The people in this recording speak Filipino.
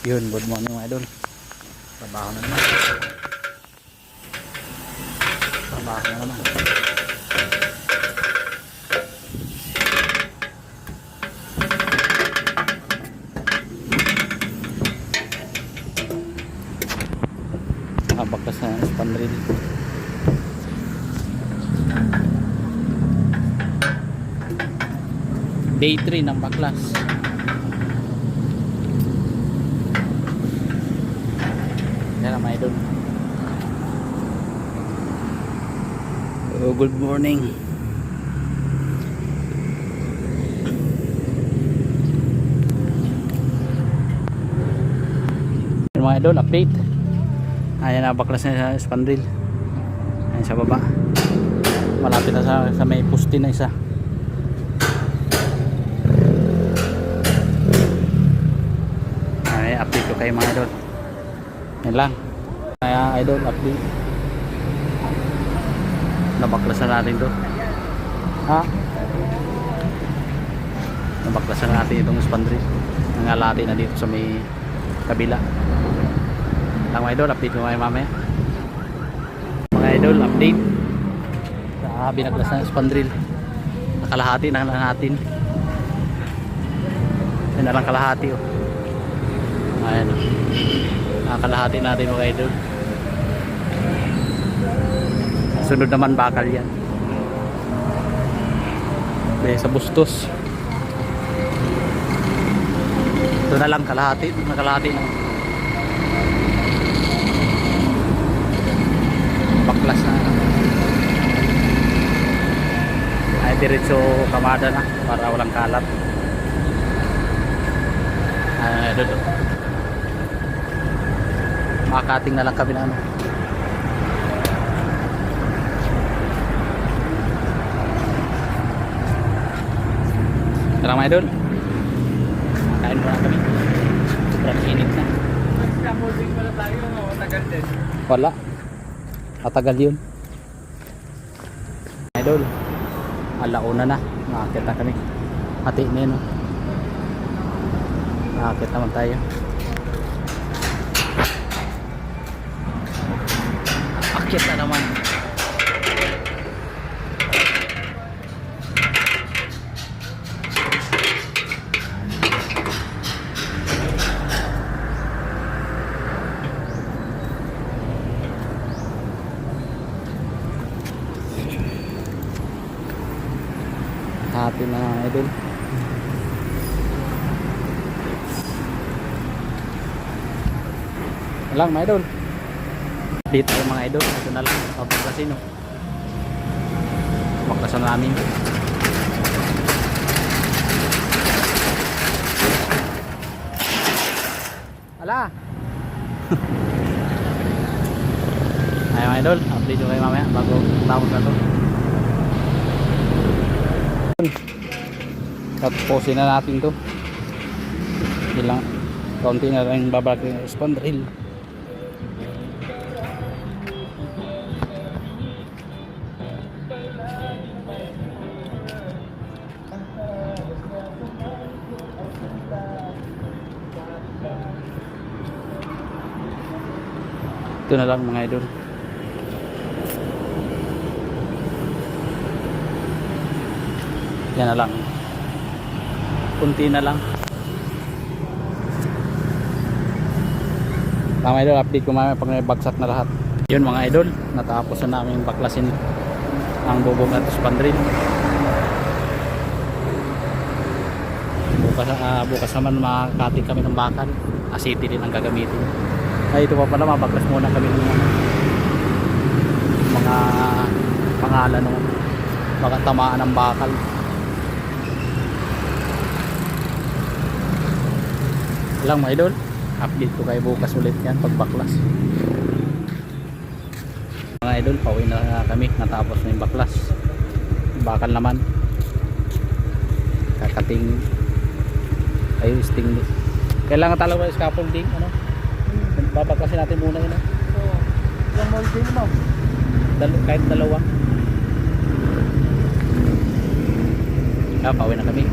Yun, good morning mga idol. Trabaho na naman. Trabaho na naman. Nakabakas na span reel. Day 3 ng baklas. Yan ang mga idol. Oh, good morning. Yan mga idol, update. Ayan na, baklas na sa span reel. Ayan sa baba. Malapit na sa may pusti na isa. Ayan, update ko kayo mga idol. Yan lang. Kaya idol, update. Nabaklasan natin to. Ha? Nabaklasan natin itong span reel. Nangalati na dito sa may kabila. Lang mga idol, update ko kayo mamaya. Mga idol, update. Sa binaklasan ng span reel. Nakalahati na lang natin. Yan na lang kalahati oh. Ayan oh. Nakakalahati natin mga idol. Sunod naman bakal yan. Okay, sa bustos. Ito na lang kalahati. Nakalahati na. Baklas na. Ay diretso kamada na para walang kalat. Ay idol. Makakating na lang kami na ano. Tara mga idol. Kain muna kami. Sobrang init na. Moving pala tayo, matagal din. Wala. Matagal yun. Idol. Alauna na. Nakakit na kami. Hati na yun. Nakakit naman tayo. Akit na naman. Hati na idol. Lang mga idol. Dito tayo mga idol. Ito na lang. Papaklasin o. Papaklasan namin. Ala. Ay mga idol. Update ko kayo mamaya bago tapos na to. Tapusin na natin to. Ilang kaunti na lang babalik yung span reel. Ito na lang mga idol. Yan na lang. Kunti na lang. Mga idol, update ko mamaya pag nabagsak na lahat. Yun mga idol, natapos na namin baklasin ang bubong at span reel. Bukas naman makakating kami ng bakal. Asiti din ang gagamitin. Ay ito pa pala, mabaklas muna kami ng mga pangalan ng mga tamaan ng bakal. Lang mga idol, update ko kayo bukas ulit yan pagbaklas. Mga idol, pauwi na kami, natapos na yung baklas. Bakal naman kakating ay sting. Kailangan talaga yung scaffolding ano. Babaklasin natin muna yun. Oo. Yung molding mo. Kahit dalawa. Pauwi na kami.